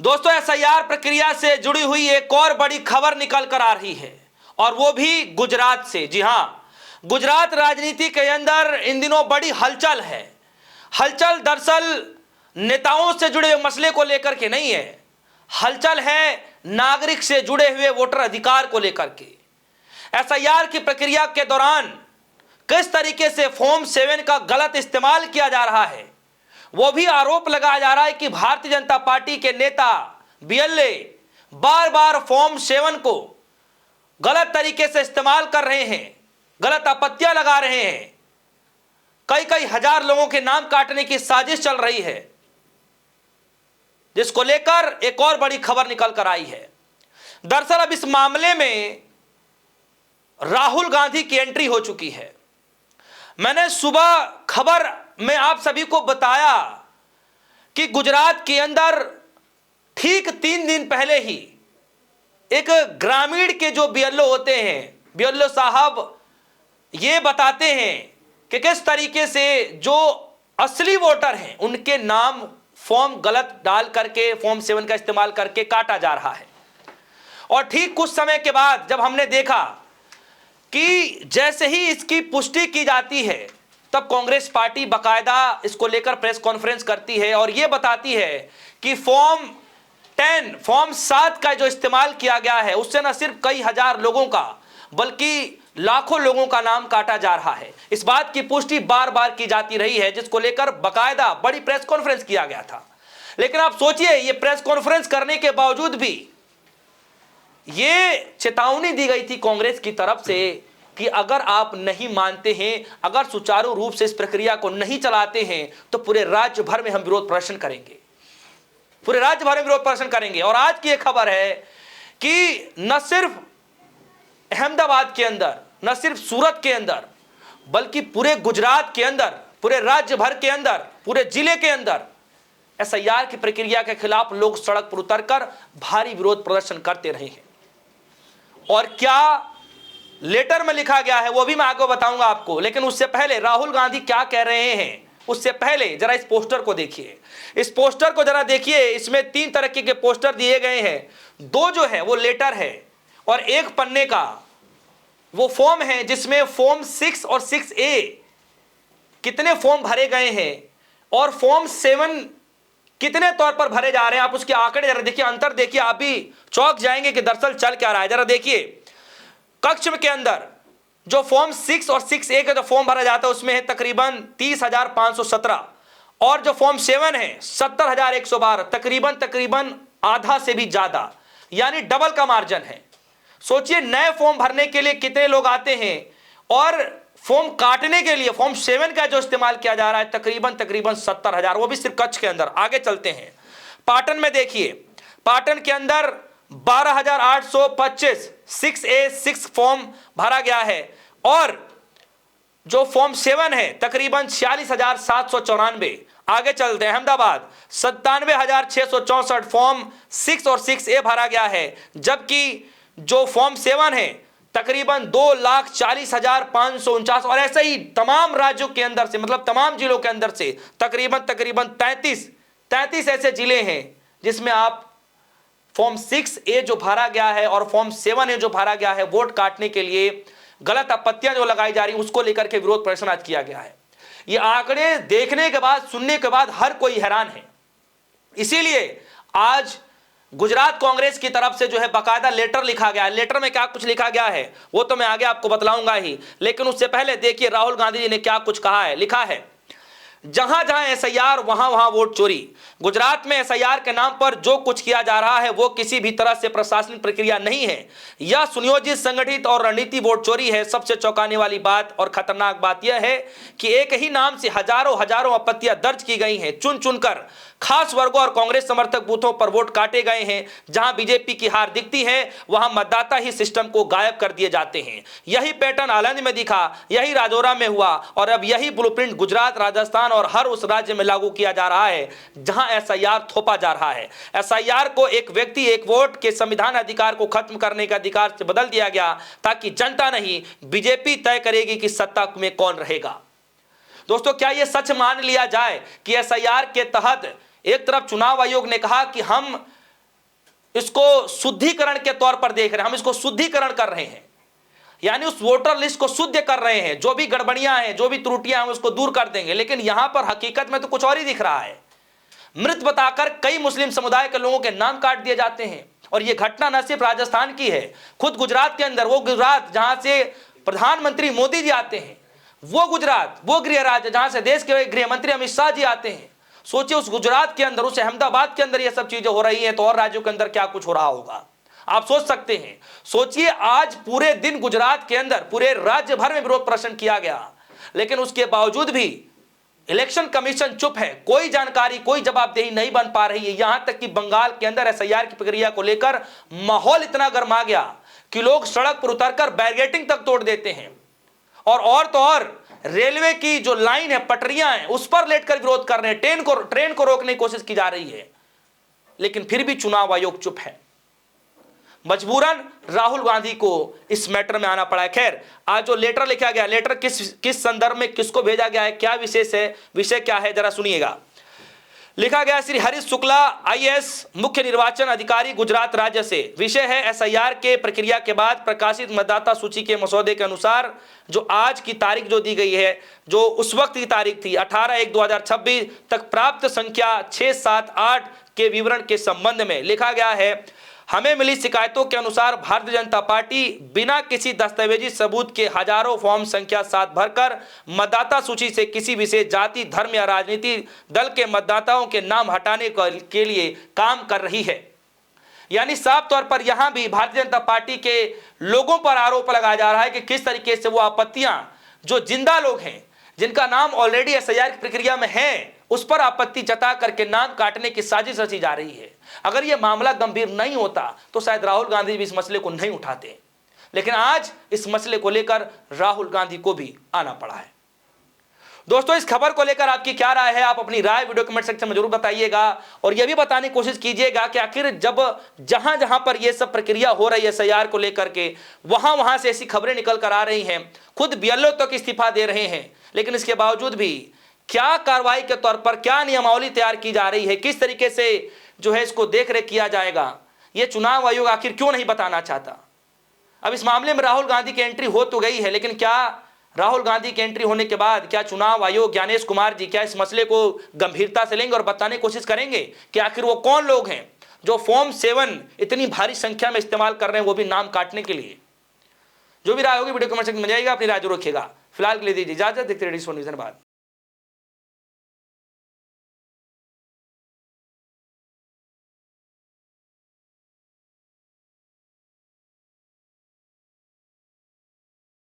दोस्तों, एसआईआर प्रक्रिया से जुड़ी हुई एक और बड़ी खबर निकल कर आ रही है और वो भी गुजरात से। जी हां, गुजरात राजनीति के अंदर इन दिनों बड़ी हलचल है। हलचल दरअसल नेताओं से जुड़े मसले को लेकर के नहीं है, हलचल है नागरिक से जुड़े हुए वोटर अधिकार को लेकर के। एसआईआर की प्रक्रिया के दौरान किस तरीके से फॉर्म 7 का गलत इस्तेमाल किया जा रहा है, वो भी आरोप लगाया जा रहा है कि भारतीय जनता पार्टी के नेता बीएलए बार बार फॉर्म 7 को गलत तरीके से इस्तेमाल कर रहे हैं, गलत आपत्तियां लगा रहे हैं। कई कई हजार लोगों के नाम काटने की साजिश चल रही है, जिसको लेकर एक और बड़ी खबर निकल कर आई है। दरअसल अब इस मामले में राहुल गांधी की एंट्री हो चुकी है। मैंने सुबह खबर में आप सभी को बताया कि गुजरात के अंदर ठीक 3 दिन पहले ही एक ग्रामीण के जो बीएलओ होते हैं, बीएलओ साहब ये बताते हैं कि किस तरीके से जो असली वोटर हैं उनके नाम फॉर्म गलत डाल करके फॉर्म 7 का इस्तेमाल करके काटा जा रहा है। और ठीक कुछ समय के बाद जब हमने देखा कि जैसे ही इसकी पुष्टि की जाती है, तब कांग्रेस पार्टी बाकायदा इसको लेकर प्रेस कॉन्फ्रेंस करती है और यह बताती है कि फॉर्म 7 का जो इस्तेमाल किया गया है उससे न सिर्फ कई हजार लोगों का बल्कि लाखों लोगों का नाम काटा जा रहा है। इस बात की पुष्टि बार बार की जाती रही है, जिसको लेकर बाकायदा बड़ी प्रेस कॉन्फ्रेंस किया गया था। लेकिन आप सोचिए, ये प्रेस कॉन्फ्रेंस करने के बावजूद भी ये चेतावनी दी गई थी कांग्रेस की तरफ से कि अगर आप नहीं मानते हैं, अगर सुचारू रूप से इस प्रक्रिया को नहीं चलाते हैं, तो पूरे राज्य भर में हम विरोध प्रदर्शन करेंगे, पूरे राज्य भर में विरोध प्रदर्शन करेंगे। और आज की यह खबर है कि न सिर्फ अहमदाबाद के अंदर, न सिर्फ सूरत के अंदर, बल्कि पूरे गुजरात के अंदर, पूरे राज्य भर के अंदर, पूरे जिले के अंदर एसआईआर की प्रक्रिया के खिलाफ लोग सड़क पर उतरकर भारी विरोध प्रदर्शन करते रहे हैं। और क्या लेटर में लिखा गया है वो भी मैं आगे बताऊंगा आपको, लेकिन उससे पहले राहुल गांधी क्या कह रहे हैं उससे पहले जरा इस पोस्टर को देखिए। इस पोस्टर को जरा देखिए, इसमें 3 तरह के पोस्टर दिए गए हैं। 2 जो है वो लेटर है और 1 पन्ने का वो फॉर्म है जिसमें फॉर्म 6 और 6A कितने फॉर्म भरे गए हैं और फॉर्म 7 कितने तौर पर भरे जा रहे हैं। आप उसके आंकड़े जरा देखिए, अंतर देखिए, आप भी चौंक जाएंगे कि दरअसल चल क्या रहा है। जरा देखिए, कक्ष के अंदर जो फॉर्म 6 और 6A का जो फॉर्म भरा जाता है उसमें है तकरीबन 30,517 और जो फॉर्म 7 है 70,112, तकरीबन आधा से भी ज्यादा, यानी डबल का मार्जिन है। सोचिए, नए फॉर्म भरने के लिए कितने लोग आते हैं और फॉर्म काटने के लिए फॉर्म 7 का जो इस्तेमाल किया जा रहा है तकरीबन 70,000, वो भी सिर्फ कच्छ के अंदर। आगे चलते हैं, पाटन में देखिए, पाटन के अंदर 12,825 6A 6 फॉर्म भरा गया है और जो फॉर्म 7 है तकरीबन 46,794। आगे चलते हैं, अहमदाबाद 97,664 फॉर्म 6 और 6A भरा गया है, जबकि जो फॉर्म 7 है तकरीबन 2,40,549 और ऐसे ही तमाम राज्यों के अंदर से, मतलब तमाम जिलों के अंदर से तकरीबन 33 ऐसे जिले हैं जिसमें आप फॉर्म 6A जो भरा गया है और फॉर्म 7A जो भरा गया है वोट काटने के लिए गलत आपत्तियां जो लगाई जा रही उसको लेकर के विरोध प्रदर्शन आज किया गया है। ये आंकड़े देखने के बाद, सुनने के बाद हर कोई हैरान है। इसीलिए आज गुजरात कांग्रेस की तरफ से जो है बाकायदा लेटर लिखा गया है। लेटर में क्या कुछ लिखा गया है वो तो मैं आगे आपको बतलाऊंगा ही, लेकिन उससे पहले देखिए राहुल गांधी जी ने क्या कुछ कहा है। लिखा है, जहां जहां एसआईआर वहां वहां वोट चोरी। गुजरात में एसआईआर के नाम पर जो कुछ किया जा रहा है वो किसी भी तरह से प्रशासनिक प्रक्रिया नहीं है, यह सुनियोजित, संगठित और रणनीति वोट चोरी है। सबसे चौंकाने वाली बात और खतरनाक बात यह है कि एक ही नाम से हजारों आपत्तियां दर्ज की गई हैं। चुन चुनकर खास वर्गों और कांग्रेस समर्थक बूथों पर वोट काटे गए हैं। जहां बीजेपी की हार दिखती है वहां मतदाता ही सिस्टम को गायब कर दिए जाते हैं। यही पैटर्न आलंद में दिखा, यही राजौरा में हुआ और अब यही ब्लूप्रिंट गुजरात, राजस्थान और हर उस राज्य में लागू किया जा रहा है जहां एसआईआर थोपा जा रहा है। एसआईआर को एक व्यक्ति एक वोट के संविधान अधिकार को खत्म करने का अधिकार से बदल दिया गया ताकि जनता नहीं, बीजेपी तय करेगी कि सत्ता में कौन रहेगा। दोस्तों, क्या यह सच मान लिया जाए कि एसआईआर के तहत एक तरफ चुनाव आयोग ने कहा कि हम इसको शुद्धिकरण के तौर पर देख रहे हैं, हम इसको शुद्धिकरण कर रहे हैं, यानी उस वोटर लिस्ट को शुद्ध कर रहे हैं, जो भी गड़बड़ियां हैं, जो भी त्रुटियां हैं उसको दूर कर देंगे। लेकिन यहां पर हकीकत में तो कुछ और ही दिख रहा है। मृत बताकर कई मुस्लिम समुदाय के लोगों के नाम काट दिए जाते हैं। और यह घटना न सिर्फ राजस्थान की है, खुद गुजरात के अंदर, वो गुजरात जहां से प्रधानमंत्री मोदी जी आते हैं, वो गुजरात, वो गृह राज्य जहां से देश के गृह मंत्री अमित शाह जी आते हैं, सोचिए उस गुजरात के अंदर, उस अहमदाबाद के अंदर ये सब चीजें हो रही हैं, तो और राज्यों के अंदर क्या कुछ हो रहा होगा आप सोच सकते हैं। सोचिए आज पूरे दिन गुजरात के अंदर पूरे राज्य भर में विरोध प्रदर्शन किया गया, लेकिन उसके बावजूद भी इलेक्शन कमीशन चुप है, कोई जानकारी, कोई जवाबदेही नहीं बन पा रही है। यहां तक कि बंगाल के अंदर एसआईआर की प्रक्रिया को लेकर माहौल इतना गर्मा गया कि लोग सड़क पर उतरकर बैरिकेडिंग तक तोड़ देते हैं, और तो और रेलवे की जो लाइन है, पटरियां हैं, उस पर लेटकर विरोध कर रहे हैं, ट्रेन को रोकने की कोशिश की जा रही है। लेकिन फिर भी चुनाव आयोग चुप है। मजबूरन राहुल गांधी को इस मैटर में आना पड़ा है। खैर, आज जो लेटर लिखा गया, लेटर किस संदर्भ में किसको भेजा गया है, क्या विशेष है, विषय क्या है, जरा सुनिएगा। लिखा गया, श्री हरीश शुक्ला आईएएस मुख्य निर्वाचन अधिकारी गुजरात राज्य से। विषय है एसआईआर के प्रक्रिया के बाद प्रकाशित मतदाता सूची के मसौदे के अनुसार जो आज की तारीख जो दी गई है, जो उस वक्त की तारीख थी 18/1/2026 तक प्राप्त संख्या 678 के विवरण के संबंध में लिखा गया है, हमें मिली शिकायतों के अनुसार भारतीय जनता पार्टी बिना किसी दस्तावेजी सबूत के हजारों फॉर्म संख्या 7 भरकर मतदाता सूची से किसी विशेष जाति, धर्म या राजनीतिक दल के मतदाताओं के नाम हटाने के लिए काम कर रही है। यानी साफ तौर पर यहां भी भारतीय जनता पार्टी के लोगों पर आरोप लगाया जा रहा है कि किस तरीके से वो आपत्तियां, जो जिंदा लोग हैं, जिनका नाम ऑलरेडी एसआईआर की प्रक्रिया में है, उस पर आपत्ति जता करके नाम काटने की साजिश रची जा रही है। अगर यह मामला गंभीर नहीं होता तो शायद राहुल गांधी भी इस मसले को नहीं उठाते, लेकिन आज इस मसले को लेकर राहुल गांधी को भी आना पड़ा है। दोस्तों, इस खबर को लेकर आपकी क्या राय है, आप अपनी राय वीडियो कमेंट सेक्शन में जरूर बताइएगा, और यह भी बताने की कोशिश कीजिएगा कि आखिर जब जहां जहां पर यह सब प्रक्रिया हो रही है एसआईआर को लेकर के, वहां से ऐसी खबरें निकल कर आ रही हैं, खुद बीएलओ तक इस्तीफा दे रहे हैं, लेकिन इसके बावजूद भी क्या कार्रवाई के तौर पर क्या नियमावली तैयार की जा रही है, किस तरीके से जो है इसको देख रेख किया जाएगा, यह चुनाव आयोग आखिर क्यों नहीं बताना चाहता। अब इस मामले में राहुल गांधी की एंट्री हो तो गई है, लेकिन क्या राहुल गांधी की एंट्री होने के बाद क्या चुनाव आयोग, ज्ञानेश कुमार जी क्या इस मसले को गंभीरता से लेंगे और बताने की कोशिश करेंगे कि आखिर वो कौन लोग हैं जो फॉर्म 7 इतनी भारी संख्या में इस्तेमाल कर रहे हैं, वो भी नाम काटने के लिए। जो भी राय होगी वीडियो कमेंट सेक्शन में जाइएगा, अपनी राय जरूर रखिएगा। फिलहाल के लिए दीजिए इजाजत, देखते रहिए न्यूज़। धन्यवाद।